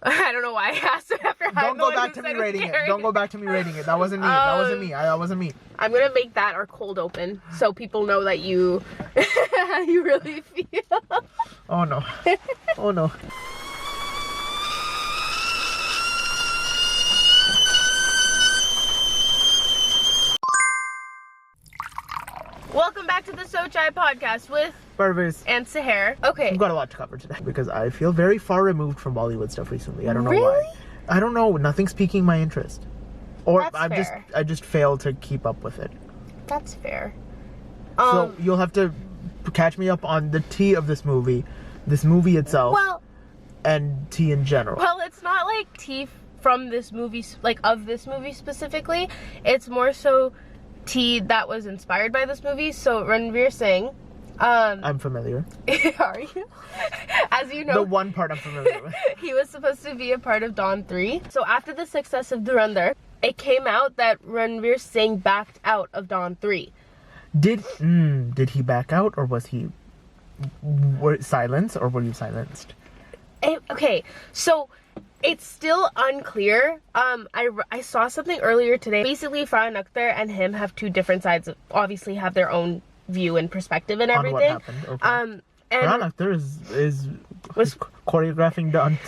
I don't know why I asked it after. Don't go back to me rating it. Don't go back to me rating it. That wasn't me. That wasn't me. That wasn't me. I'm gonna make that our cold open so people know that you you really feel. Oh no. Oh no. Welcome back to the So Chai podcast with Parwaiz and Sahar. Okay. We've got a lot to cover today because I feel very far removed from Bollywood stuff recently. I don't know Really? why. I don't know. Nothing's piquing my interest. Or That's I just fail to keep up with it. That's fair. So you'll have to catch me up on the tea of this movie itself, Well, and tea in general. well, it's not like tea from this movie, like of this movie specifically. It's more so tea that was inspired by this movie. So Ranveer Singh, I'm familiar. are you? As you know, The one part I'm familiar with. he was supposed to be a part of Dawn 3. So after the success of Dhurandhar, it came out that Ranveer Singh backed out of Dawn 3. Did he back out, or was he silenced, or were you silenced? Okay, so it's still unclear. I saw something earlier today. Basically, Farhan Akhtar and him have two different sides. Obviously, have their own view and perspective and everything. On what happened? Okay. And Farhan Akhtar was choreographing Dawn.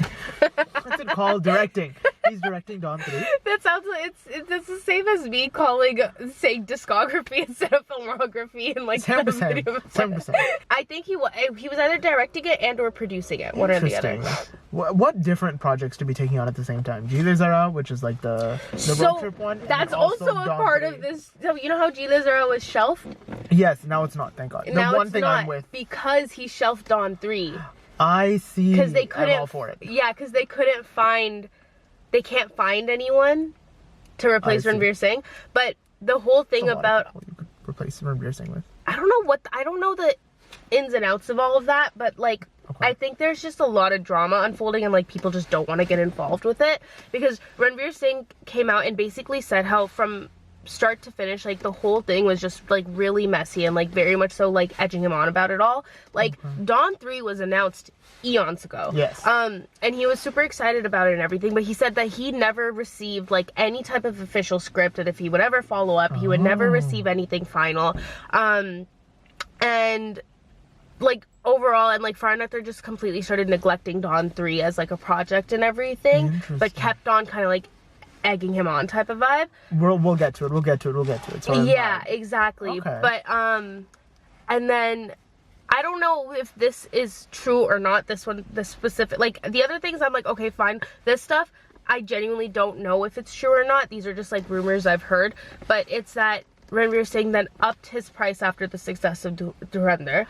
What's it called? Directing. He's directing Dawn 3. that sounds like it's the same as me saying discography instead of filmography and like Same percent. I think he was either directing it and or producing it. One or the other. What different projects to be taking on at the same time? Jile Zara, which is like the road trip one. That's and also a Dawn part 3. of this. So you know how Jile Zara was shelved? Yes, now it's not. Thank God. Now the one it's thing not, I'm with. because he shelved Dawn 3. I see. Because they couldn't. I'm all for it. Yeah, because they couldn't find. They can't find anyone to replace Ranveer Singh. But the whole thing about you could replace Ranveer Singh with. I don't know the ins and outs of all of that, but like I think there's just a lot of drama unfolding and like people just don't want to get involved with it, because Ranveer Singh came out and basically said how from start to finish like the whole thing was just like really messy and like very much so like edging him on about it all. Like Dawn 3 was announced eons ago. Yes. And he was super excited about it and everything, but he said that he never received like any type of official script, and if he would ever follow up, he would never receive anything final. And like overall, and like Farhan Akhtar just completely started neglecting Dawn 3 as like a project and everything, but kept on kind of like egging him on type of vibe. We'll get to it. We'll get to it. So yeah, exactly. Okay. But and then I don't know if this is true or not. This specific, like the other things, I'm like, okay, fine. This stuff, I genuinely don't know if it's true or not. These are just like rumors I've heard. But it's that Ranveer Singh then upped his price after the success of Dhurandhar.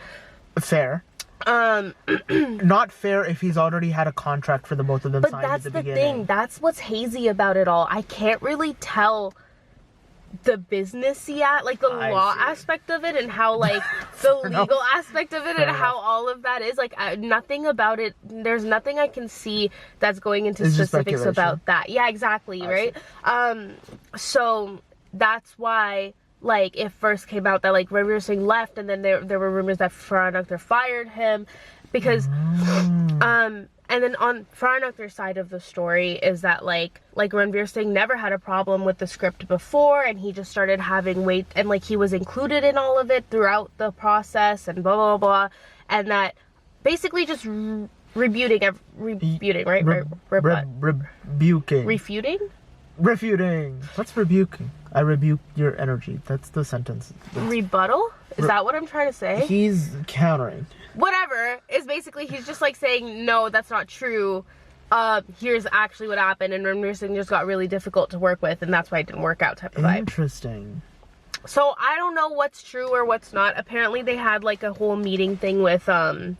Fair. Not fair if he's already had a contract for the both of them signed at the beginning. But that's the thing. That's what's hazy about it all. I can't really tell the businessy like the law aspect of it, and how like the legal aspect of it, and how all of that is like nothing about it. There's nothing I can see that's going into specifics about that. Yeah, exactly. Right. So that's why. Like, it first came out that, like, Ranveer Singh left, and then there were rumors that Farhan Akhtar fired him, because, and then on Farhan Akhtar's side of the story is that, like Ranveer Singh never had a problem with the script before, and he just started having weight, and, like, he was included in all of it throughout the process, and blah, blah, blah, and that basically just refuting. What's rebuking? I rebuke your energy. That's the sentence. Rebuttal? Is that what I'm trying to say? He's countering. Whatever. Is basically he's just like saying, no, that's not true. Here's actually what happened, and Ranveer Singh just got really difficult to work with, and that's why it didn't work out type of vibe. Interesting. So I don't know what's true or what's not. Apparently they had like a whole meeting thing with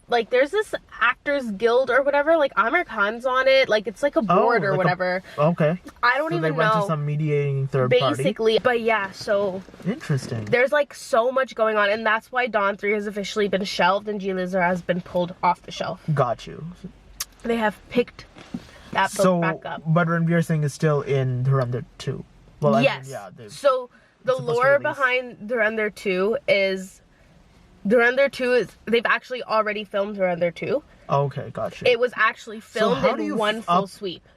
like there's this Actors Guild or whatever, like Amir Khan's on it, like it's like a board or whatever. Okay. I don't even know. They went to some mediating third party. Basically, but yeah, so interesting. There's like so much going on, and that's why Dawn 3 has officially been shelved and Jile Zara has been pulled off the shelf. Got you. They have picked that book back up. But Ranveer Singh is still in Dhurandhar 2. Well, yes. So the lore behind Dhurandhar 2 is Dhurandhar 2 is, they've actually already filmed Dhurandhar 2. Okay, gotcha. It was actually filmed in one full sweep.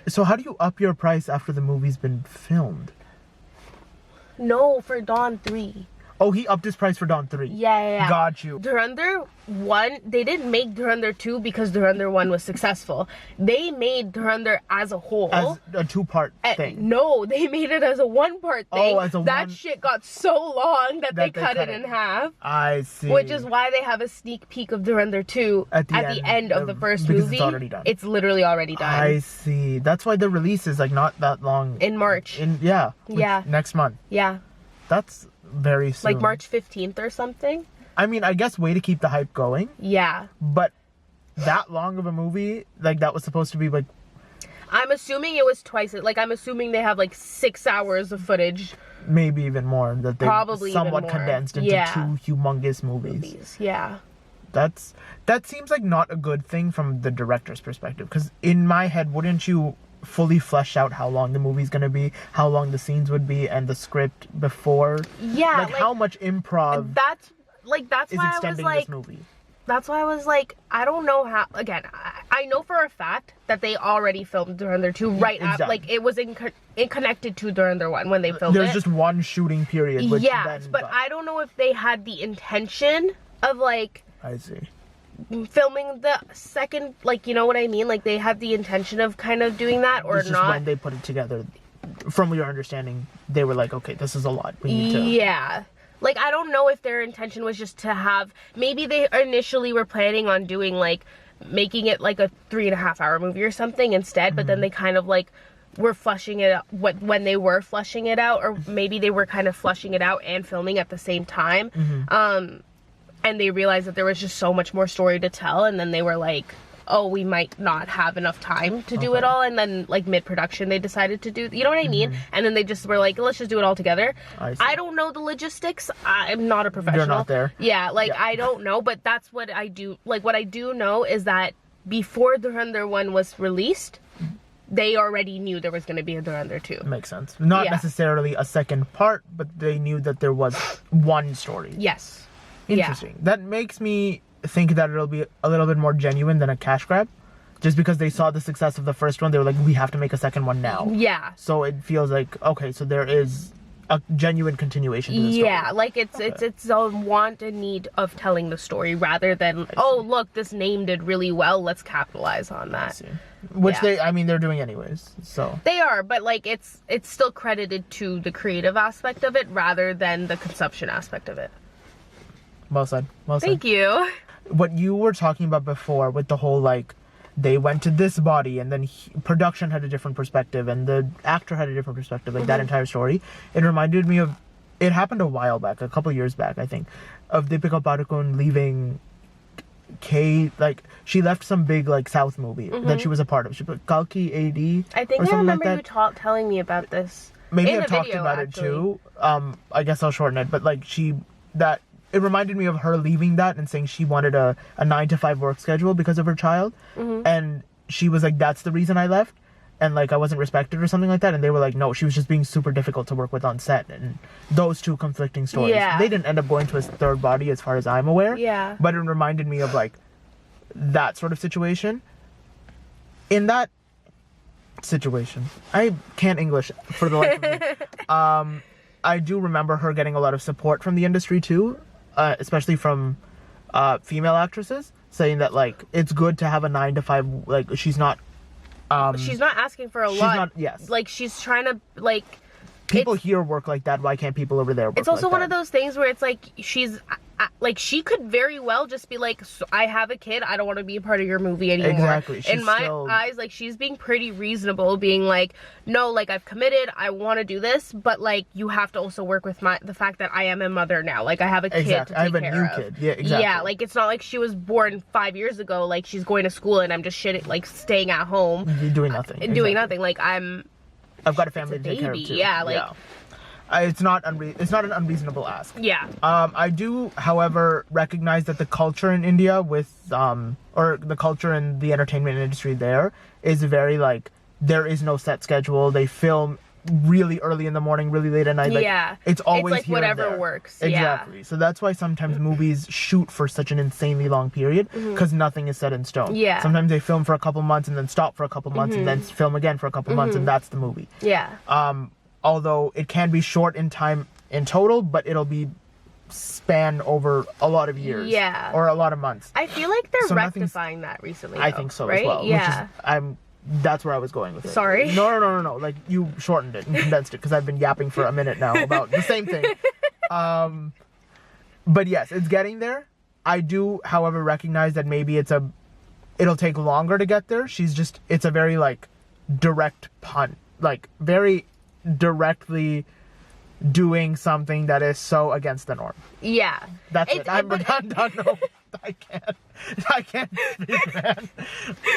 So how do you up your price after the movie's been filmed? No, for Dawn 3. Oh, he upped his price for Dawn 3. Yeah. Got you. Dhurandhar 1, they didn't make Dhurandhar 2 because Dhurandhar 1 was successful. They made Dhurandhar as a whole. As a 2-part thing. No, they made it as a 1-part thing. Oh, as a that shit got so long that they cut it in half. I see. Which is why they have a sneak peek of Dhurandhar 2 at the end of the first movie. Because it's already done. It's literally already done. I see. That's why the release is like not that long. In March. Yeah. Yeah. Next month. Yeah. That's very soon. Like March 15th or something. I mean, I guess way to keep the hype going. Yeah. But that long of a movie, like that was supposed to be like... I'm assuming it was twice. Like I'm assuming they have like 6 hours of footage. Maybe even more. That they probably somewhat condensed into 2 humongous movies. Yeah. That seems like not a good thing from the director's perspective. Because in my head, wouldn't you fully flesh out how long the movie's gonna be, how long the scenes would be, and the script before? Yeah. Like how much improv that's is why extending I was like, this movie? That's why I was like, I don't know how. Again, I know for a fact that they already filmed Dhurandhar 2 right after, like it was in connected to Dhurandhar 1 when they filmed There's just one shooting period. Which but I don't know if they had the intention of like. I see. Filming the second, like, you know what I mean? Like they had the intention of kind of doing that or it's just not. When they put it together, from your understanding, they were like, okay, this is a lot. We need to. Yeah. Like, I don't know if their intention was just to have, maybe they initially were planning on doing, like, making it, like, a 3.5-hour movie or something instead, but then they kind of, like, were flushing it out, when they were flushing it out, or maybe they were kind of flushing it out and filming at the same time, and they realized that there was just so much more story to tell, and then they were like, oh, we might not have enough time to do it all, and then like mid-production they decided to do, you know what I mean? And then they just were like, let's just do it all together. I don't know the logistics. I'm not a professional. You're not there. Yeah, like I don't know, but that's what I do. Like what I do know is that before Dhurandhar 1 was released, they already knew there was going to be a Dhurandhar 2. Makes sense. Not necessarily a second part, but they knew that there was one story. Yes. Interesting. That makes me think that it'll be a little bit more genuine than a cash grab. Just because they saw the success of the first one, they were like, we have to make a second one now. Yeah. So it feels like, okay, so there is a genuine continuation to the story. Yeah, like it's a want and need of telling the story rather than, oh, look, this name did really well, let's capitalize on that. I see. Which they're doing anyways, so. They are, but like it's still credited to the creative aspect of it rather than the consumption aspect of it. Well said. Well said. Thank you. What you were talking about before with the whole, like, they went to this body and then production had a different perspective and the actor had a different perspective, like that entire story. It reminded me of, it happened a while back, a couple years back, I think, of Deepika Padukone leaving like, she left some big, like, South movie that she was a part of. She put Kalki AD. I think I remember you telling me about this. Maybe I've talked about it too. I guess I'll shorten it, but like it reminded me of her leaving that and saying she wanted a 9-to-5 work schedule because of her child. And she was like, that's the reason I left. And like, I wasn't respected or something like that. And they were like, no, she was just being super difficult to work with on set. And those two conflicting stories. Yeah. They didn't end up going to his third body as far as I'm aware. Yeah. But it reminded me of like that sort of situation. In that situation, I can't English for the life of me. I do remember her getting a lot of support from the industry too. Especially from female actresses, saying that like it's good to have a 9-to-5, like she's not asking for a lot. Like she's trying to, like, people here work like that, why can't people over there work? It's also like one that? of those things where it's like like she could very well just be like, so I have a kid, I don't want to be a part of your movie anymore. Exactly. In my eyes, like, she's being pretty reasonable, being like, no, like, I've committed, I want to do this, but like, you have to also work with the fact that I am a mother now. Like, I have a kid to take care of. I have a new kid. Yeah, exactly. Yeah, like, it's not like she was born 5 years ago, like, she's going to school and I'm just staying at home. Doing nothing. Doing nothing. Like, I've got a family to take care of too. Yeah, like... Yeah. It's not an unreasonable ask. Yeah. I do, however, recognize that the culture in India or the culture in the entertainment industry there is very, like, there is no set schedule. They film really early in the morning, really late at night. Like, yeah. It's always like here and whatever there. works. Exactly. Yeah. So that's why sometimes movies shoot for such an insanely long period, because nothing is set in stone. Yeah. Sometimes they film for a couple months and then stop for a couple months and then film again for a couple months, and that's the movie. Yeah. Although it can be short in time in total, but it'll be span over a lot of years. Yeah. Or a lot of months. I feel like they're So nothing's- rectifying that recently. I though, think so right? as well. Yeah. Which is, that's where I was going with it. Sorry. No. Like, you shortened it and condensed it, because I've been yapping for a minute now about the same thing. But yes, it's getting there. I do, however, recognize that maybe it'll take longer to get there. It's a very, like, direct punt. Like, very directly doing something that is so against the norm. Yeah. That's it. I'm done. No, I can't speak, man.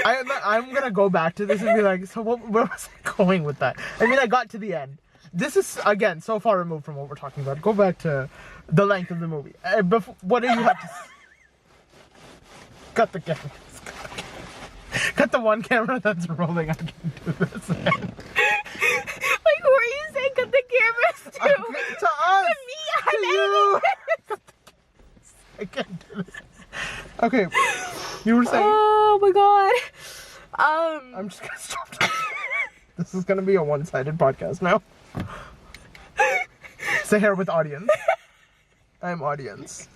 I'm gonna go back to this and be like, so where was I going with that? I mean, I got to the end. This is, again, so far removed from what we're talking about. Go back to the length of the movie. What do you have to say? Cut the camera. Cut the one camera that's rolling. I can do this. Like, who are you saying cut the cameras to? To us. To me. To you. I can't do this. Okay. You were saying. Oh my god. I'm just gonna stop. This is gonna be a one-sided podcast now. Say here with audience. I'm audience.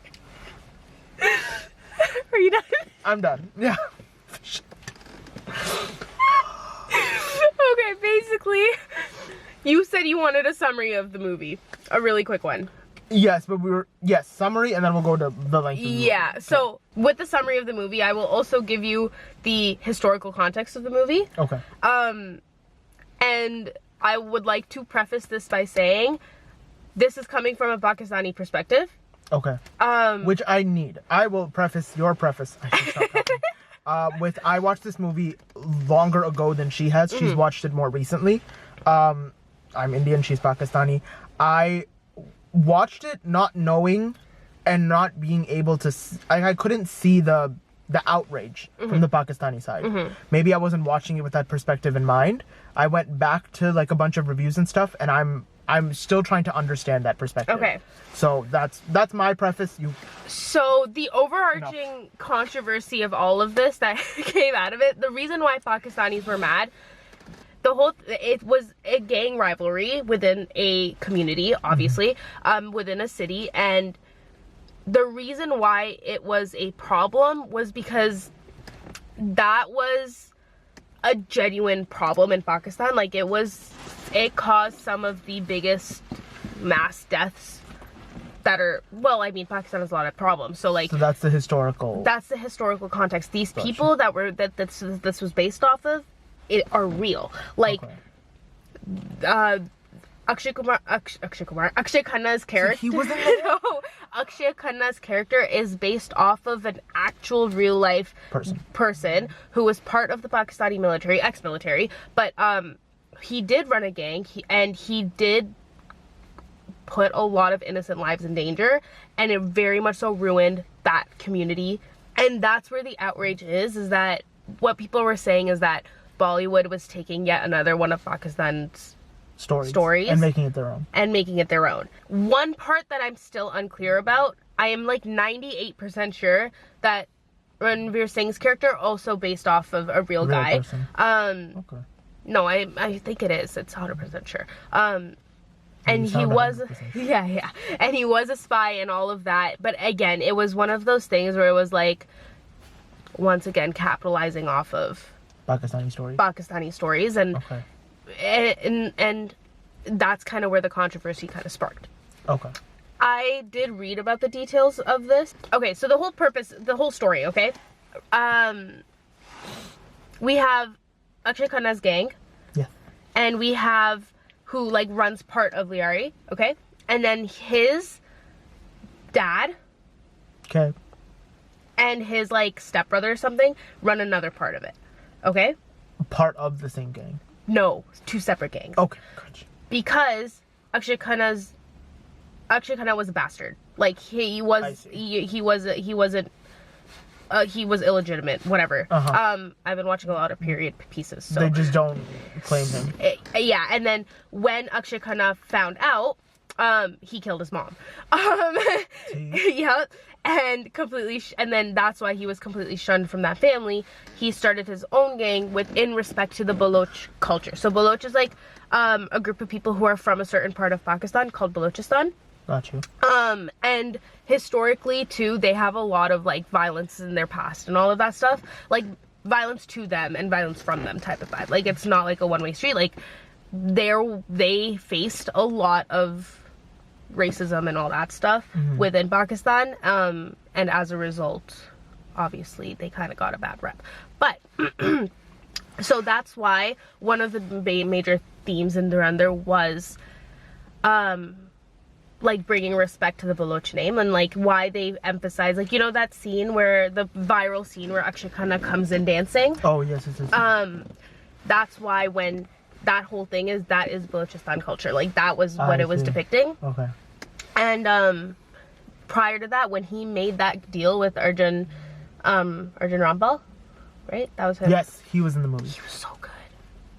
Are you done? I'm done. Yeah. Okay, basically, you said you wanted a summary of the movie. A really quick one. Yes, but summary, and then we'll go to the length of the movie. Yeah, so with the summary of the movie, I will also give you the historical context of the movie. Okay. And I would like to preface this by saying this is coming from a Pakistani perspective. Okay. Which I need. I will preface your preface. I should stop talking. I watched this movie longer ago than she has. She's watched it more recently. I'm Indian, she's Pakistani. I watched it not knowing and not being able to... I couldn't see the outrage from the Pakistani side. Maybe I wasn't watching it with that perspective in mind. I went back to like a bunch of reviews and stuff, and I'm still trying to understand that perspective. Okay. So that's my preface. So the overarching controversy of all of this that came out of it, the reason why Pakistanis were mad, it was a gang rivalry within a community, obviously, within a city, and the reason why it was a problem was because that was a genuine problem in Pakistan. Like, it caused some of the biggest mass deaths that are, well, I mean, Pakistan has a lot of problems, so that's the historical context. These people that this was based off of are real. Like, Akshay Khanna's character. So he wasn't no, Akshay Khanna's character is based off of an actual real life person who was part of the Pakistani military, ex-military, but he did run a gang, and he did put a lot of innocent lives in danger, and it very much so ruined that community. And that's where the outrage is that what people were saying is that Bollywood was taking yet another one of Pakistan's stories and making it their own. One part that I'm still unclear about, I am like 98% sure that Ranveer Singh's character also based off of a real guy. Person. No, I think it is. It's 100% sure. And he was, yeah, and he was a spy and all of that. But again, it was one of those things where it was like, once again, capitalizing off of Pakistani stories, and that's kind of where the controversy kind of sparked. Okay. I did read about the details of this. Okay, so the whole story, okay? We have Akshay Khanna's gang. Yeah. And we have who like runs part of Liari, okay? And then his dad. Okay. And his like stepbrother or something run another part of it. Okay? Part of the same gang. No, two separate gangs. Okay, gotcha. Because Akshay Khanna was a bastard. Like he wasn't he was illegitimate, whatever. Uh-huh. I've been watching a lot of period pieces, so They just don't claim him. Yeah, and then when Akshay Khanna found out, he killed his mom. Yeah, and completely, and then that's why he was completely shunned from that family. He started his own gang in respect to the Baloch culture. So Baloch is like a group of people who are from a certain part of Pakistan called Balochistan. Got you. And historically too, they have a lot of like violence in their past and all of that stuff. Like violence to them and violence from them type of vibe. Like it's not like a one-way street. Like they faced a lot of racism and all that stuff within Pakistan. And as a result, obviously they kind of got a bad rep. But so that's why one of the major themes in Dhurandhar was like bringing respect to the Baloch name, and like why they emphasize, like, you know, that scene where the viral scene where Akshay Khanna comes in dancing. Oh yes, yes. That's why when that whole thing is, that is Balochistan culture. Like that was what it was depicting. Okay. And prior to that, when he made that deal with Arjun Rampal, right? That was him. Yes, he was in the movie. He was so good.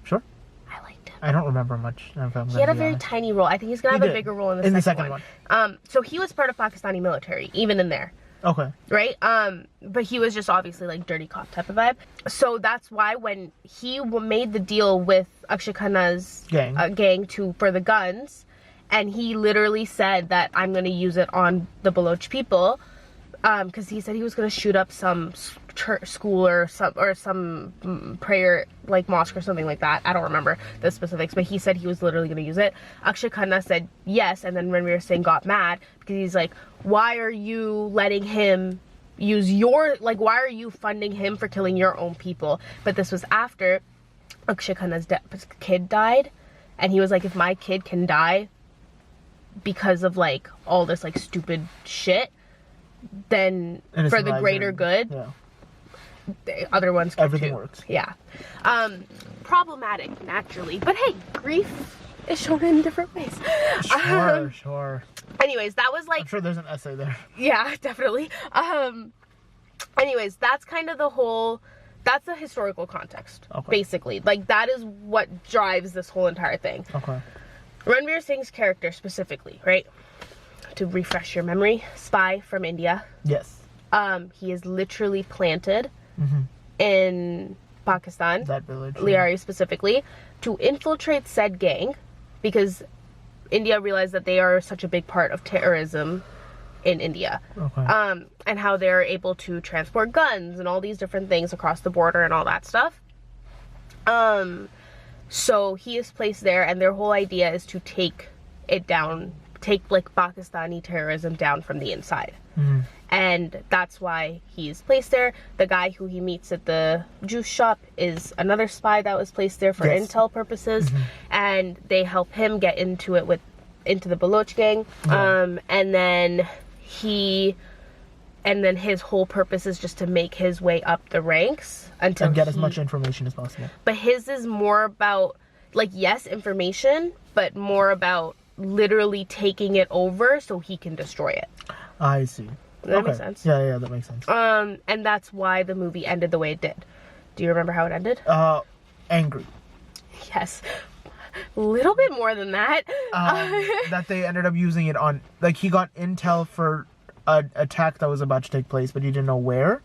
Sure. I liked him. I don't remember much. He had a very tiny role. I think he's gonna have a bigger role in the second one. So he was part of Pakistani military, even in there. Okay. Right? But he was just obviously like dirty cop type of vibe. So that's why when he made the deal with Akshay Khanna's gang for the guns, and he literally said that I'm gonna use it on the Baloch people, because he said he was gonna shoot up some school or some prayer like mosque or something like that. I don't remember the specifics, but he said he was literally gonna use it. Akshay Khanna said yes, and then Ranveer Singh got mad because he's like, why are you letting him use your, like, why are you funding him for killing your own people? But this was after Akshay Khanna's kid died, and he was like, if my kid can die because of like all this like stupid shit, then for the greater good, the other ones can everything too. Works. Yeah. Problematic naturally, but hey, grief is shown in different ways. Sure. Anyways, that was like, I'm sure there's an essay there. Yeah, definitely. Anyways, that's kind of that's the historical context, basically. Like that is what drives this whole entire thing. Okay. Ranveer Singh's character specifically, right? To refresh your memory, spy from India. Yes. He is literally planted in Pakistan, that village, Liari specifically, to infiltrate said gang, because India realized that they are such a big part of terrorism in India. Okay. And how they're able to transport guns and all these different things across the border and all that stuff. So he is placed there, and their whole idea is to take it down, take like Pakistani terrorism down from the inside. And that's why he's placed there. The guy who he meets at the juice shop is another spy that was placed there for intel purposes, and they help him get into the Baloch gang. And then his whole purpose is just to make his way up the ranks until and get as much information as possible. But his is more about, like, yes, information, but more about literally taking it over so he can destroy it. I see. Does that make sense? Yeah, that makes sense. And that's why the movie ended the way it did. Do you remember how it ended? Angry. Yes. A little bit more than that. That they ended up using it on, like, he got intel for an attack that was about to take place, but he didn't know where.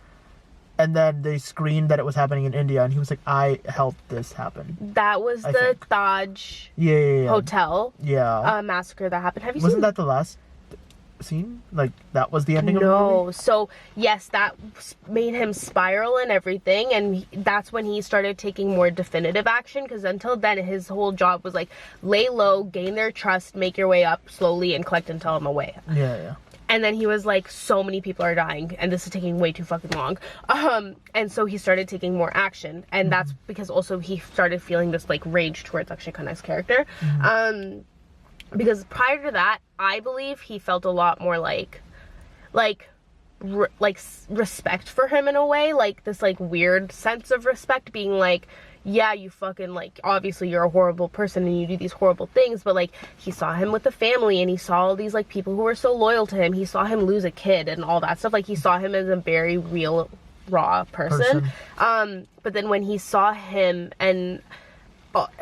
And then they screened that it was happening in India, and he was like, I helped this happen. That was the Taj Hotel massacre that happened. Have you seen? Wasn't that the last scene? Like, that was the ending of the movie? No. So, yes, that made him spiral and everything, and that's when he started taking more definitive action, because until then, his whole job was, like, lay low, gain their trust, make your way up slowly, and collect intel on the way. Yeah. And then he was like, so many people are dying, and this is taking way too fucking long. And so he started taking more action, and that's because also he started feeling this, like, rage towards Akshay Khanna's character. Because prior to that, I believe he felt a lot more respect for him in a way, like this like weird sense of respect, being like, yeah, you fucking, like, obviously you're a horrible person and you do these horrible things, but like he saw him with the family, and he saw all these like people who were so loyal to him. He saw him lose a kid and all that stuff. Like, he saw him as a very real raw person. But then when he saw him and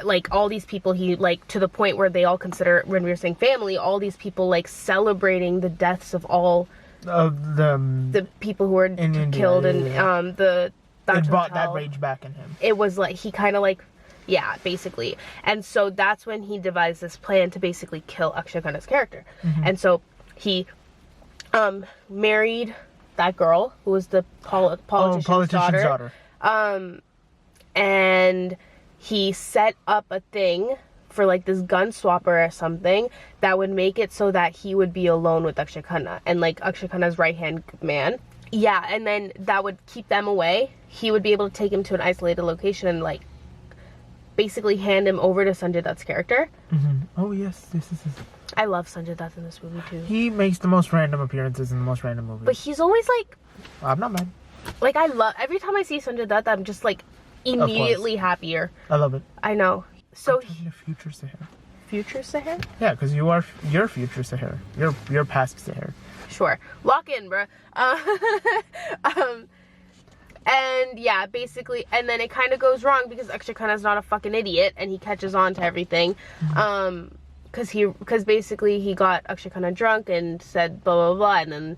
like all these people, he like to the point where they all consider Ranveer Singh family, all these people like celebrating the deaths of all of the people who were killed and the it brought that rage back in him. It was like he kind of like, yeah, basically. And so that's when he devised this plan to basically kill Akshay Khanna's character. And so he married that girl who was the politician's daughter. And he set up a thing for like this gun swapper or something that would make it so that he would be alone with Akshay Khanna and like Akshay Khanna's right-hand man. Yeah, and then that would keep them away. He would be able to take him to an isolated location and like basically hand him over to Sanjay Dutt's character. Oh yes, this is his... I love Sanjay Dutt in this movie too. He makes the most random appearances in the most random movies. But he's always like... I'm not mad. Like I love... Every time I see Sanjay Dutt, I'm just like immediately happier. I love it. I know. So I'm future Sahar. Future Sahar? Yeah, because you're future Sahar. You're past Sahar. Sure. Lock in, bruh. And yeah, basically, and then it kind of goes wrong because Akshay Khanna's not a fucking idiot and he catches on to everything. Because basically he got Akshay Khanna drunk and said blah blah blah, and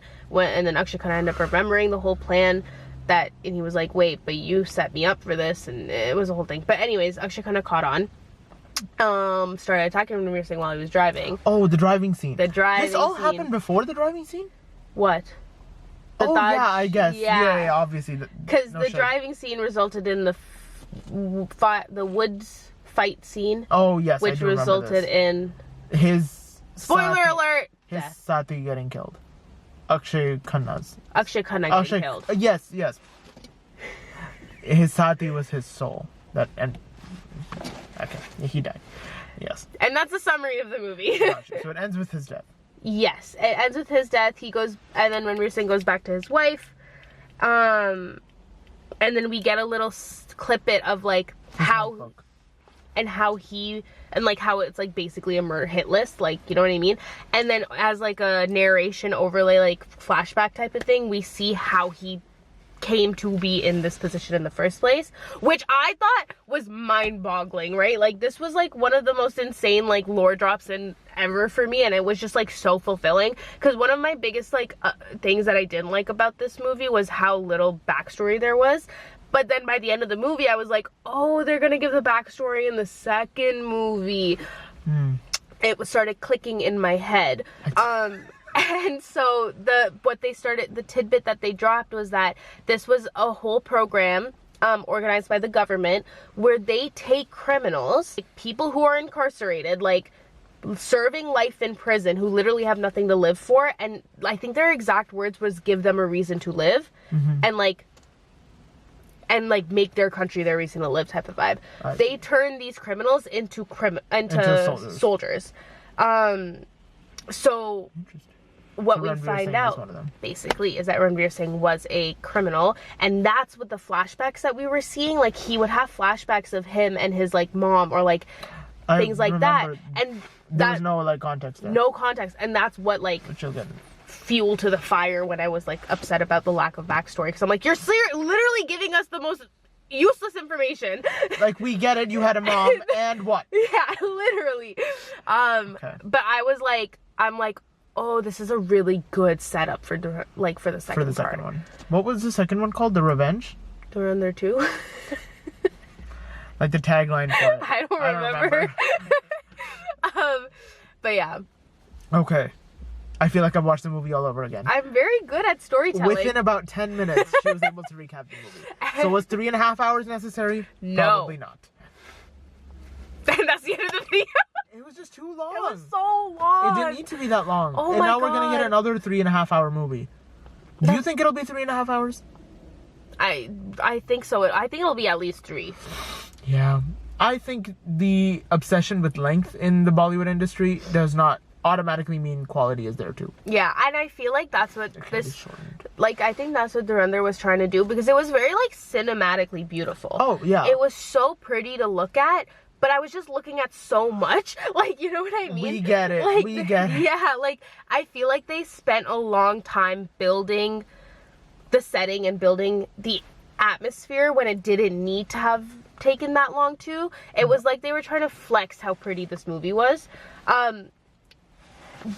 then Akshay Khanna ended up remembering the whole plan and he was like, wait, but you set me up for this, and it was a whole thing. But anyways, Akshay Khanna caught on. Started attacking Ranveer Singh while he was driving. Oh, the driving scene. This all happened before the driving scene? What? Yeah, I guess. Yeah, obviously. Because the driving scene resulted in the woods fight scene. Oh, yes, which resulted in his... Spoiler alert! His Sati getting killed. Akshay Khanna getting killed. Yes. His Sati was his soul. Okay, he died. Yes. And that's the summary of the movie. Gotcha. So it ends with his death. Yes, it ends with his death. He goes, and then Ranveer Singh goes back to his wife. And then we get a little clip bit of like how it's like basically a murder hit list, like, you know what I mean? And then as like a narration overlay, like flashback type of thing, we see how he came to be in this position in the first place, which I thought was mind-boggling, right? Like, this was like one of the most insane like lore drops in ever for me, and it was just like so fulfilling, because one of my biggest like things that I didn't like about this movie was how little backstory there was. But then by the end of the movie, I was like, oh, they're gonna give the backstory in the second movie. It started clicking in my head. And so the tidbit that they dropped was that this was a whole program organized by the government where they take criminals, like people who are incarcerated, like serving life in prison, who literally have nothing to live for, and I think their exact words was give them a reason to live, and make their country their reason to live type of vibe. They turn these criminals into soldiers. So what we find out basically is that Ranveer Singh was a criminal, and that's what the flashbacks that we were seeing, like he would have flashbacks of him and his like mom or like things like that, and there's no like context there. No context, and that's what like fuel to the fire when I was like upset about the lack of backstory, because I'm like, you're literally giving us the most useless information. Like, we get it, you had a mom and what? Yeah, literally. But I'm like, oh, this is a really good setup for the second one. What was the second one called? The Revenge? Dhurandhar 2? Like the tagline for it. I don't remember. But yeah. Okay. I feel like I've watched the movie all over again. I'm very good at storytelling. Within about 10 minutes, she was able to recap the movie. So was 3.5 hours necessary? No. Probably not. And that's the end of the video. It was just too long. It was so long. It didn't need to be that long. Oh and my now God. We're going to get another 3.5 hour movie. Do you think it'll be 3.5 hours? I think so. I think it'll be at least 3. Yeah. I think the obsession with length in the Bollywood industry does not automatically mean quality is there too. Yeah, and I feel like that's what I think that's what Dhurandhar was trying to do, because it was very like cinematically beautiful. Oh yeah. It was so pretty to look at, but I was just looking at so much. Like, you know what I mean? We get it. Like, we get it. Yeah, like I feel like they spent a long time building the setting and building the atmosphere when it didn't need to have taken that long to. It was like they were trying to flex how pretty this movie was.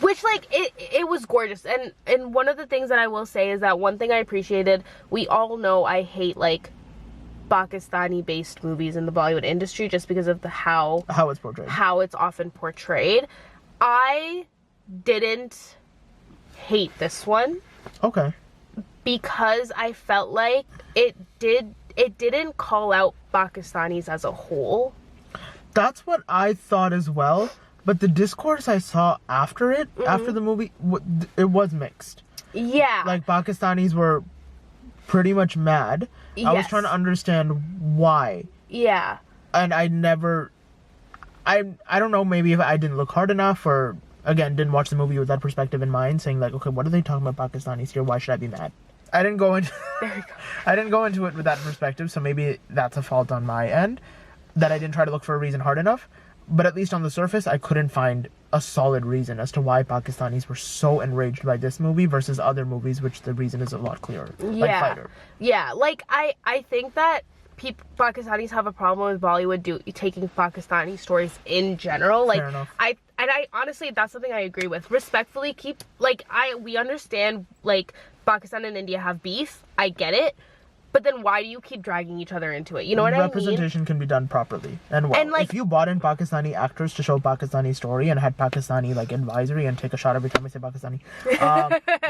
Which, like, it was gorgeous. And one of the things that I will say is that one thing I appreciated, we all know I hate, like, Pakistani-based movies in the Bollywood industry just because of how it's portrayed. How it's often portrayed. I didn't hate this one. Okay. Because I felt like it didn't call out Pakistanis as a whole. That's what I thought as well. But the discourse I saw after it, after the movie, it was mixed. Yeah. Like, Pakistanis were pretty much mad. Yes. I was trying to understand why. Yeah. And I don't know, maybe if I didn't look hard enough, or, again, didn't watch the movie with that perspective in mind, saying, like, okay, what are they talking about Pakistanis here? Why should I be mad? I didn't go into it with that perspective, so maybe that's a fault on my end, that I didn't try to look for a reason hard enough. But at least on the surface, I couldn't find a solid reason as to why Pakistanis were so enraged by this movie versus other movies, which the reason is a lot clearer. Yeah. Like Fighter. Yeah, like, I think that Pakistanis have a problem with Bollywood taking Pakistani stories in general. Like, Fair enough. I honestly, that's something I agree with. Respectfully, we understand, like, Pakistan and India have beef. I get it. But then why do you keep dragging each other into it? You know what I mean? Representation can be done properly and well. And, like, if you bought in Pakistani actors to show Pakistani story and had Pakistani, like, advisory and take a shot every time I say Pakistani,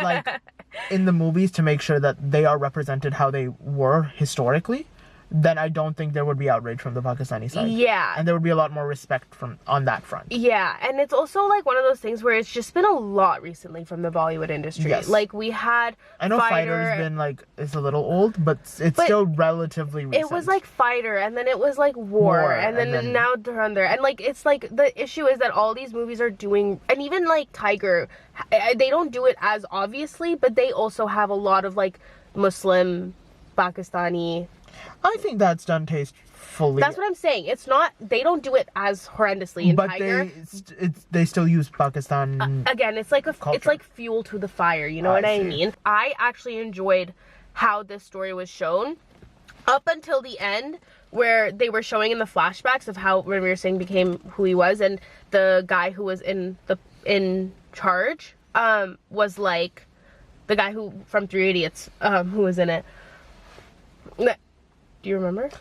like, in the movies to make sure that they are represented how they were historically, then I don't think there would be outrage from the Pakistani side. Yeah. And there would be a lot more respect on that front. Yeah, and it's also, like, one of those things where it's just been a lot recently from the Bollywood industry. Yes. Like, we had I know Fighter's been, like, it's a little old, but it's still relatively recent. It was, like, Fighter, and then it was, like, War, and then now Dhurandhar. And, like, it's, like, the issue is that all these movies are doing, and even, like, Tiger, they don't do it as obviously, but they also have a lot of, like, Muslim, Pakistani... I think that's done tastefully. That's what I'm saying. It's not, they don't do it as horrendously in Tiger. But they still use Pakistan. Again, it's like it's like fuel to the fire. You know what I mean? I actually enjoyed how this story was shown up until the end, where they were showing in the flashbacks of how Ranveer Singh became who he was, and the guy who was in charge was like the guy who from 3 Idiots who was in it. Do you remember?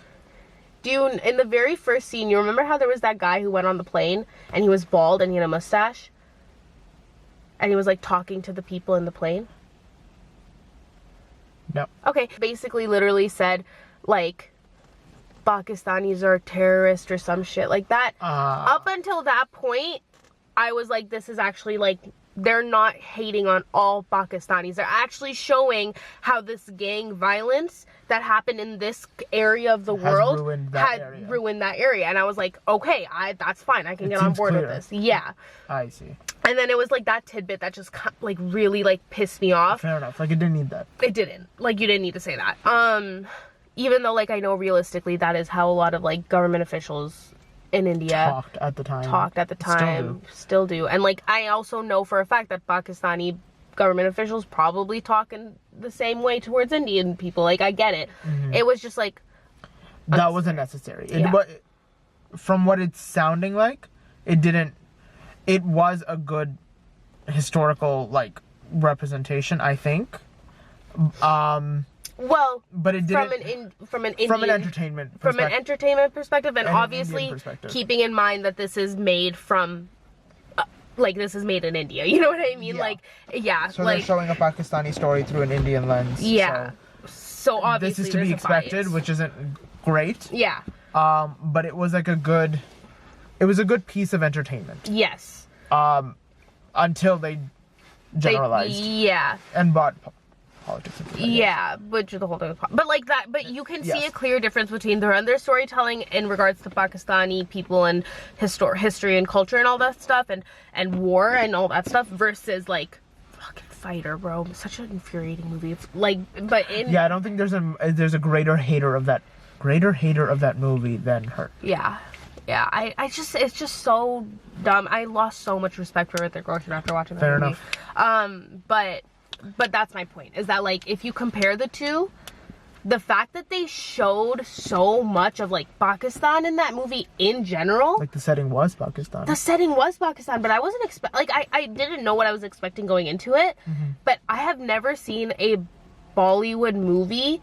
In the very first scene, you remember how there was that guy who went on the plane and he was bald and he had a mustache? And he was, like, talking to the people in the plane? No. Okay. Basically, literally said, like, Pakistanis are terrorists or some shit like that. Up until that point, I was like, this is actually, like, they're not hating on all Pakistanis. They're actually showing how this gang violence that happened in this area of the world ruined that area. And I was like, okay, that's fine. I can get on board with this. Yeah. I see. And then it was like that tidbit that just, like, really, like, pissed me off. Fair enough. Like, it didn't need that. It didn't. Like, you didn't need to say that. Even though, like, I know realistically that is how a lot of, like, government officials in India talked at the time. Still do. And, like, I also know for a fact that Pakistani government officials probably talk in the same way towards Indian people. Like, I get it. It was just like that wasn't necessary. From what it's sounding like, it was a good historical, like, representation, I think. Well, but it didn't from an entertainment perspective, and obviously keeping in mind that this is made from this is made in India. You know what I mean? Yeah. So they're showing a Pakistani story through an Indian lens. Yeah. So obviously this is to be expected, which isn't great. Yeah. But it was like a good piece of entertainment. Yes. Until they generalized. And bought politics. Yeah, which is the whole thing. But like that, but you can see a clear difference between Dhurandhar storytelling in regards to Pakistani people and history and culture and all that stuff, and war and all that stuff, versus like fucking Fighter, bro. Such an infuriating movie. It's like, but in I don't think there's a greater hater of that movie than her. Yeah. Yeah, it's just so dumb. I lost so much respect for Hrithik Roshan after watching that movie. Fair enough. But but that's my point, is that like if you compare the two, the fact that they showed so much of like Pakistan in that movie in general, like the setting was Pakistan. The setting was Pakistan, but I wasn't I didn't know what I was expecting going into it. But I have never seen a Bollywood movie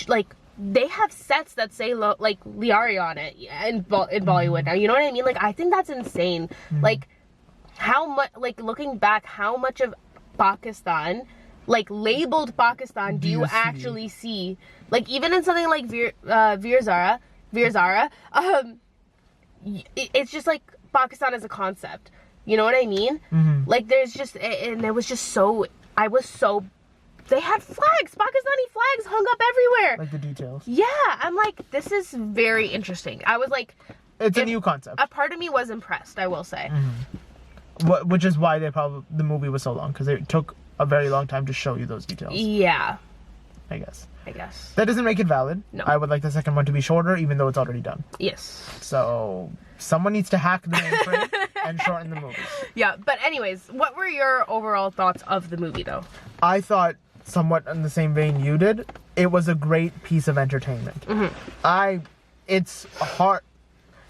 like they have sets that say like Liari on it in Bollywood now. You know what I mean? Like I think that's insane. Like how much, like looking back, how much of Pakistan, like labeled Pakistan, do you actually see? Like even in something like Veer Zara, it's just like Pakistan as a concept. You know what I mean? Like there's just, and it was just so, they had flags, Pakistani flags hung up everywhere. Like the details. Yeah, I'm like, this is very interesting. I was like, it's a new concept. A part of me was impressed, I will say. Which is why the movie was so long, because it took a very long time to show you those details. Yeah. I guess. That doesn't make it valid. No. I would like the second one to be shorter, even though it's already done. Yes. So someone needs to hack the mainframe and shorten the movie. Yeah, but anyways, what were your overall thoughts of the movie, though? I thought, somewhat in the same vein you did, it was a great piece of entertainment. It's hard.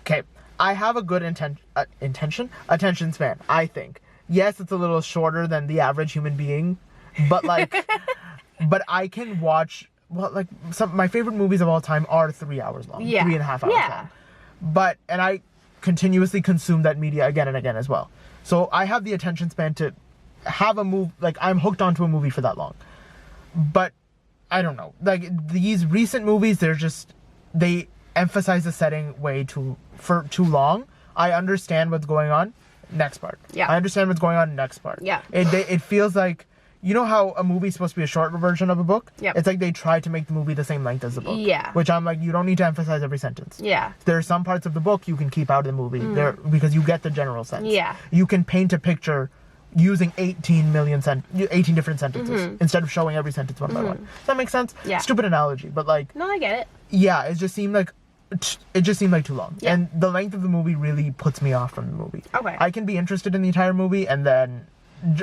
Okay, I have a good attention span, I think. Yes, it's a little shorter than the average human being, but like, but I can watch, well, like my favorite movies of all time are 3 hours long, 3.5 hours long. But, and I continuously consume that media again and again as well. So I have the attention span to have a movie, like I'm hooked onto a movie for that long. But I don't know, like these recent movies, they emphasize the setting for too long. I understand what's going on. Next part. Yeah. I understand what's going on. Next part. Yeah. It feels like, you know how a movie's supposed to be a short version of a book? Yeah. It's like they tried to make the movie the same length as the book. Yeah. Which I'm like, you don't need to emphasize every sentence. Yeah. There are some parts of the book you can keep out of the movie there because you get the general sense. Yeah. You can paint a picture using 18 different sentences instead of showing every sentence one by one. Does that make sense? Yeah. Stupid analogy, but like. No, I get it. Yeah, it just seemed like too long. Yeah. And the length of the movie really puts me off from the movie. Okay. I can be interested in the entire movie and then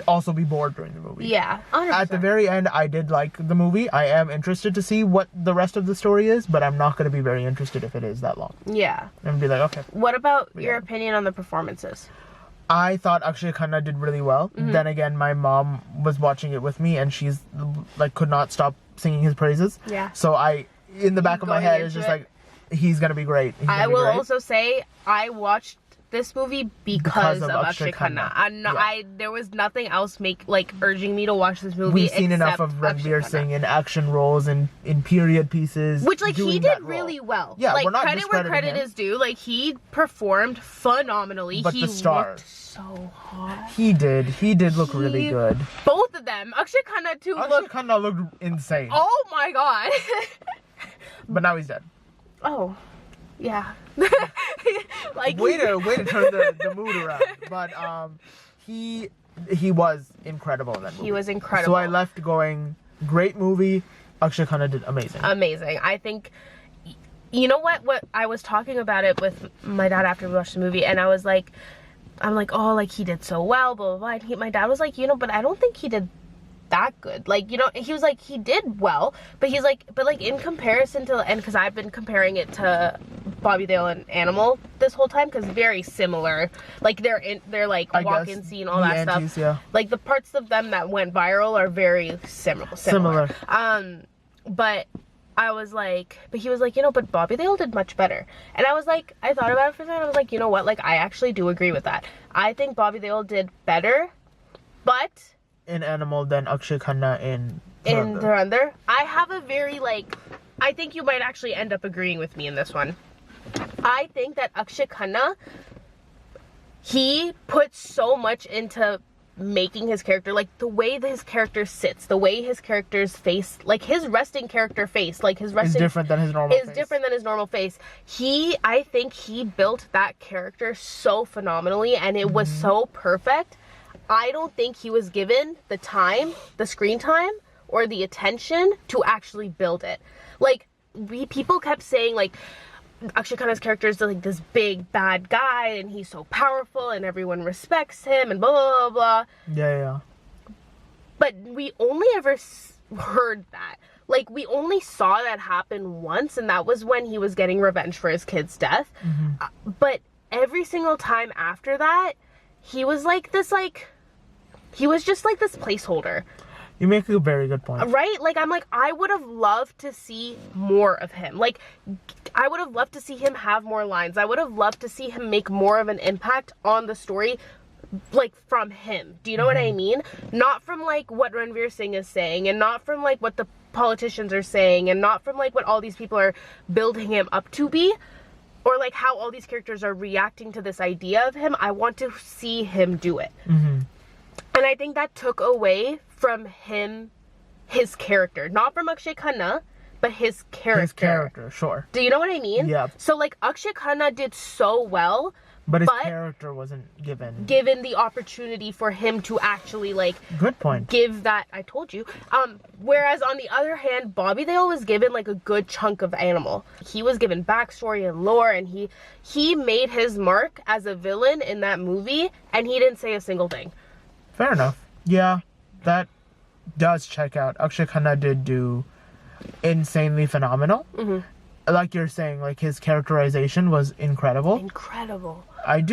also be bored during the movie. Yeah, 100%. At the very end, I did like the movie. I am interested to see what the rest of the story is, but I'm not going to be very interested if it is that long. Yeah. And be like, okay. What about your opinion on the performances? I thought Akshay Khanna did really well. Then again, my mom was watching it with me and she's like could not stop singing his praises. Yeah. So in the back of my head, it's just like, he's going to be great. I will also say, I watched this movie because of Akshay Khanna. There was nothing else urging me to watch this movie. We've seen enough of Ranveer Singh in action roles and in period pieces. Which he did really well. Yeah, we're not credit where credit is due. Like he performed phenomenally. But he the star looked so hot. He did look really good. Both of them. Akshay Khanna too. Akshay Khanna looked insane. Oh my god. But now he's dead. Oh. Yeah. way to turn the mood around. But he was incredible in that movie. He was incredible. So I left going, great movie. Akshay Khanna did amazing. Amazing. I think, you know what I was talking about it with my dad after we watched the movie, and I'm like, oh, like he did so well, blah, blah, blah. And my dad was like, but I don't think he did that good. Like, he was like, he did well, but he's like, in comparison to, and because I've been comparing it to Bobby Deol and Animal this whole time, because very similar, like they're like walk-in scene, all that stuff. Yeah. Like the parts of them that went viral are very similar. But I was like, but he was like, but Bobby Deol did much better. And I was like, I thought about it for a second, I was like, you know what, like I actually do agree with that. I think Bobby Deol did better, but in Animal than Akshay Khanna in Dhurandhar. I have a very I think you might actually end up agreeing with me in this one. I think that Akshay Khanna, he puts so much into making his character, like the way that his character sits, the way his character's face, like his resting character face, like his resting is different than his normal face. I think he built that character so phenomenally, and it was so perfect. I don't think he was given the time, the screen time, or the attention to actually build it. Like, people kept saying, like, Akshay Khanna's character is like this big bad guy, and he's so powerful, and everyone respects him, and blah, blah, blah, blah. Yeah. But we only ever heard that. Like, we only saw that happen once, and that was when he was getting revenge for his kid's death. But every single time after that, he was like this, like, he was just like this placeholder. You make a very good point. Right? Like, I'm like, I would have loved to see more of him. Like, I would have loved to see him have more lines. I would have loved to see him make more of an impact on the story, like, from him. Do you know what I mean? Not from, like, what Ranveer Singh is saying, and not from, like, what the politicians are saying, and not from, like, what all these people are building him up to be, or, like, how all these characters are reacting to this idea of him. I want to see him do it. And I think that took away from him, his character. Not from Akshay Khanna, but his character. His character, sure. Do you know what I mean? Yeah. So, like, Akshay Khanna did so well, but his character wasn't given the opportunity for him to actually, like, good point, give that. I told you. Whereas on the other hand, Bobby Deol was given, like, a good chunk of animal. He was given backstory and lore, and he made his mark as a villain in that movie, and he didn't say a single thing. Fair enough. Yeah, that does check out. Akshay Khanna did do insanely phenomenal. Like you're saying, like, his characterization was incredible. Incredible. I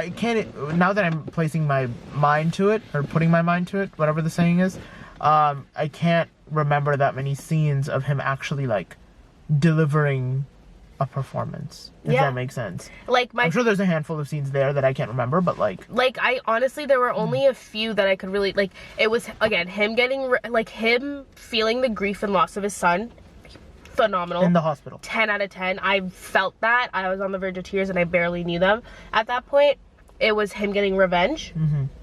can't, now that I'm placing my mind to it, or putting my mind to it, whatever the saying is, I can't remember that many scenes of him actually, like, delivering a performance, if that makes sense. Like, I'm sure there's a handful of scenes there that I can't remember, but, like, I honestly, there were only a few that I could really, like, it was, again, him getting, like, him feeling the grief and loss of his son. Phenomenal. In the hospital. 10 out of 10. I felt that. I was on the verge of tears, and I barely knew them at that point. It was him getting revenge.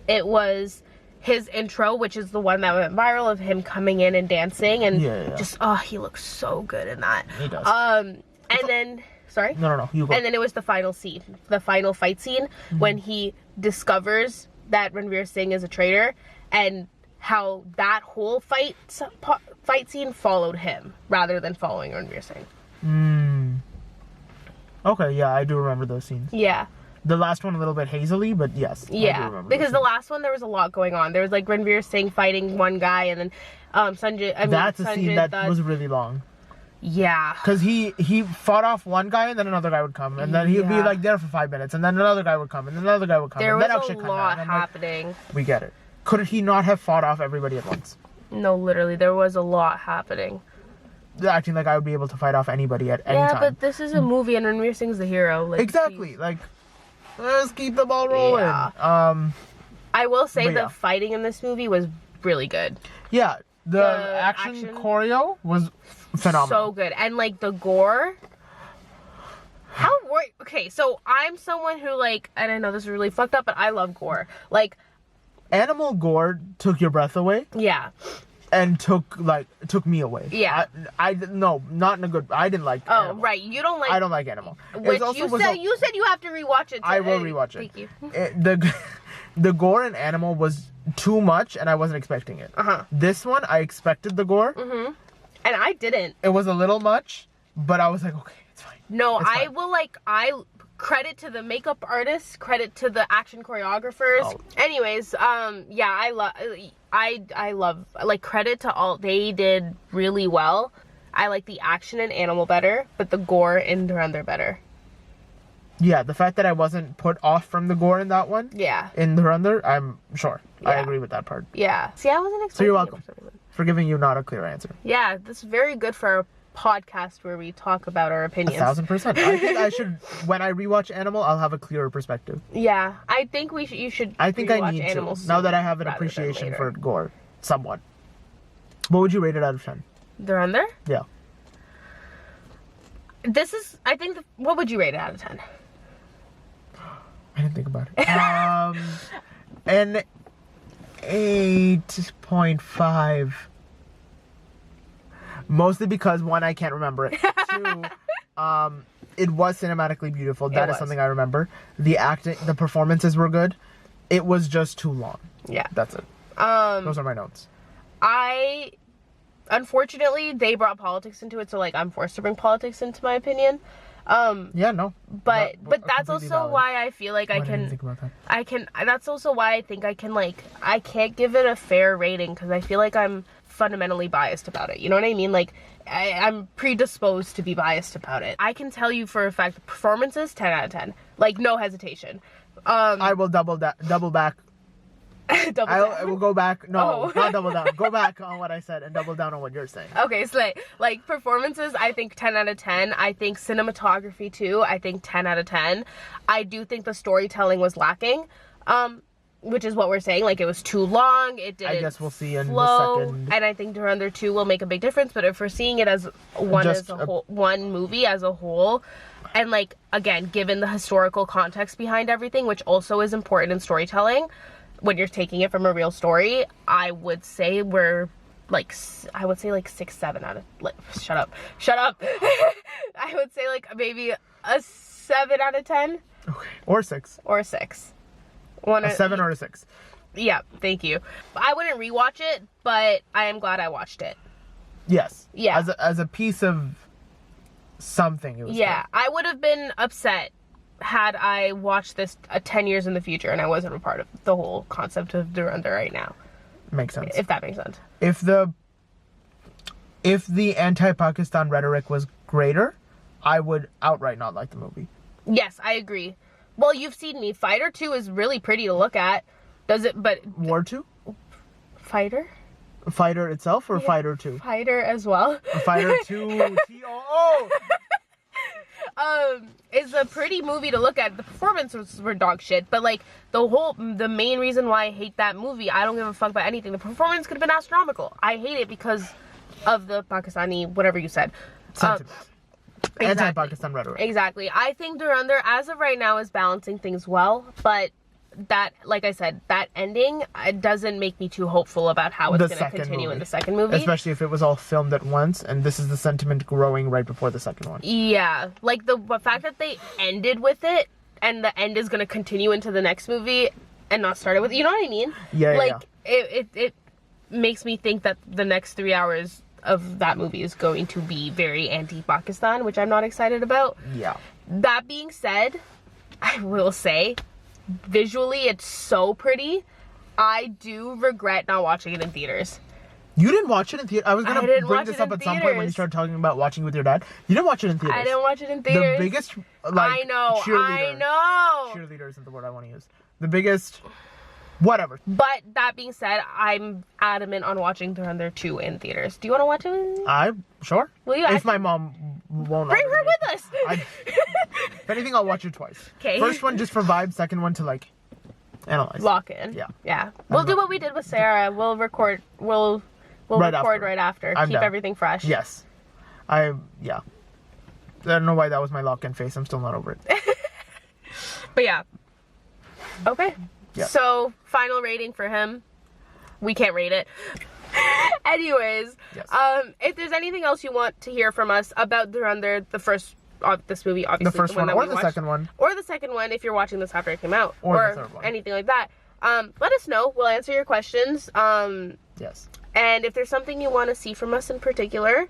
It was his intro, which is the one that went viral, of him coming in and dancing, and just, oh, he looks so good in that. He does. And then, sorry? No, you go. And then it was the final scene, the final fight scene, when he discovers that Ranveer Singh is a traitor, and how that whole fight scene followed him rather than following Ranveer Singh. Okay, yeah, I do remember those scenes. Yeah. The last one a little bit hazily, but yes. Yeah, I do remember because the last one there was a lot going on. There was, like, Ranveer Singh fighting one guy, and then Sanjay. That's a scene that was really long. Yeah. Because he fought off one guy, and then another guy would come, and then he'd be, like, there for 5 minutes, and then another guy would come, and then another guy would come. There and was then a lot happening. Like, we get it. Could he not have fought off everybody at once? No, literally, there was a lot happening. Acting like I would be able to fight off anybody at any time. Yeah, but this is a movie, and Ranveer Singh's the hero. Like, exactly. Like, let's keep the ball rolling. Yeah. I will say the fighting in this movie was really good. Yeah, the action choreo was phenomenal. So good. And, like, the gore. Okay, so I'm someone who, like, and I know this is really fucked up, but I love gore. Like, animal gore took your breath away. Yeah. And took me away. Yeah. No, not in a good. I didn't like. Oh, Animal. right. You don't like. I don't like Animal. Which you said you have to rewatch it. I will rewatch it. Thank you. The gore in Animal was too much, and I wasn't expecting it. This one, I expected the gore. And I didn't. It was a little much, but I was like, okay, it's fine. No, it's fine. I credit to the makeup artists, credit to the action choreographers. Oh. Anyways, yeah, I love, like, credit to all, they did really well. I like the action in Animal better, but the gore in Dhurandhar better. Yeah, the fact that I wasn't put off from the gore in that one. Yeah. In Dhurandhar, I'm sure. Yeah. I agree with that part. Yeah. See, I wasn't expecting. So you're welcome for giving you not a clear answer. Yeah, that's very good for a podcast where we talk about our opinions. 1000%. I think I should, when I rewatch Animal, I'll have a clearer perspective. Yeah, I think you should. I think I need to, now that I have an appreciation for gore, somewhat. What would you rate it out of 10? Dhurandhar? Yeah. This is, I think, what would you rate it out of 10? I didn't think about it. An 8.5. Mostly because, one, I can't remember it. Two, it was cinematically beautiful. That is something I remember. The acting, the performances were good. It was just too long. Yeah. That's it. Those are my notes. Unfortunately, they brought politics into it, so, like, I'm forced to bring politics into my opinion. Yeah, no. But that's also valid. why I feel like I didn't think about that. that's also why I think I can, like, I can't give it a fair rating because I feel like I'm fundamentally biased about it. You know what I mean? Like, I'm predisposed to be biased about it. I can tell you for a fact, the performances, 10 out of 10. Like, no hesitation. I will double back. I will go back. No, not double down. Go back on what I said and double down on what you're saying. Okay, so like performances, I think 10 out of 10. I think cinematography too, I think 10 out of 10. I do think the storytelling was lacking, which is what we're saying. Like, it was too long. It didn't. I guess we'll see in flow, the second. and I think Dhurandhar 2 will make a big difference. But if we're seeing it as one movie as a whole, and, like, again, given the historical context behind everything, which also is important in storytelling, when you're taking it from a real story, I would say we're like, I would say like 6, 7 out of, like, shut up. I would say like maybe a 7 out of 10. Okay. Or 6. Or 6. A 7 or a 6. Yeah, thank you. I wouldn't rewatch it, but I am glad I watched it. Yes. Yeah. As a piece of something, it was yeah, good. I would have been upset had I watched this 10 years in the future and I wasn't a part of the whole concept of Dhurandhar right now. Makes sense. If that makes sense. If the anti-Pakistan rhetoric was greater, I would outright not like the movie. Yes, I agree. Well, you've seen me. Fighter 2 is really pretty to look at. Does it? But War 2? Fighter? Fighter itself or Fighter 2? Fighter as well. Fighter 2 TOO. Is a pretty movie to look at. The performances were dog shit, but like the main reason why I hate that movie, I don't give a fuck about anything. The performance could have been astronomical. I hate it because of the Pakistani, whatever you said. Sentiment. Anti-Pakistan rhetoric. Exactly. I think Dhurandhar, as of right now, is balancing things well, but that, like I said, that ending, it doesn't make me too hopeful about how it's going to continue in the second movie. Especially if it was all filmed at once, and this is the sentiment growing right before the second one. Yeah. Like, the fact that they ended with it, and the end is going to continue into the next movie, and not start it with, you know what I mean? Yeah, like, it makes me think that the next 3 hours of that movie is going to be very anti-Pakistan, which I'm not excited about. Yeah. That being said, I will say, visually it's so pretty. I do regret not watching it in theaters. You didn't watch it in theater? I was going to bring this up at some point when you started talking about watching with your dad. You didn't watch it in theaters. I didn't watch it in theaters. The biggest, like, I know. cheerleader isn't the word I want to use. The biggest, whatever. But that being said, I'm adamant on watching Dhurandhar 2 in theaters. Do you want to watch it? Sure. Will you? If my mom won't. Bring her with us. If anything, I'll watch it twice. Okay. First one just for vibe. Second one to, like, analyze. Lock in. Yeah. Yeah. We'll do what we did with Sarah. We'll record. We'll record right after. Keep everything fresh. Yes. Yeah. I don't know why that was my lock-in face. I'm still not over it. But yeah. Okay. Yeah. So, final rating for him. We can't rate it. Anyways, yes. If there's anything else you want to hear from us about Dhurandhar, the first this movie, obviously the first one, or the second one, or the second one if you're watching this after it came out, or the third one, anything like that, let us know. We'll answer your questions. Yes. And if there's something you want to see from us in particular,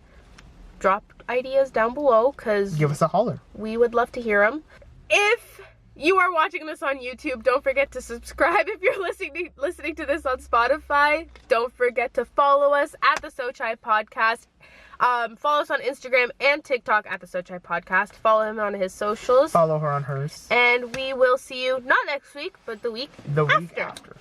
drop ideas down below, because give us a holler. We would love to hear them. If you are watching this on YouTube, don't forget to subscribe. If you're listening to this on Spotify, don't forget to follow us at the Sochai Podcast. Follow us on Instagram and TikTok at the Sochai Podcast. Follow him on his socials. Follow her on hers. And we will see you not next week, but the week after.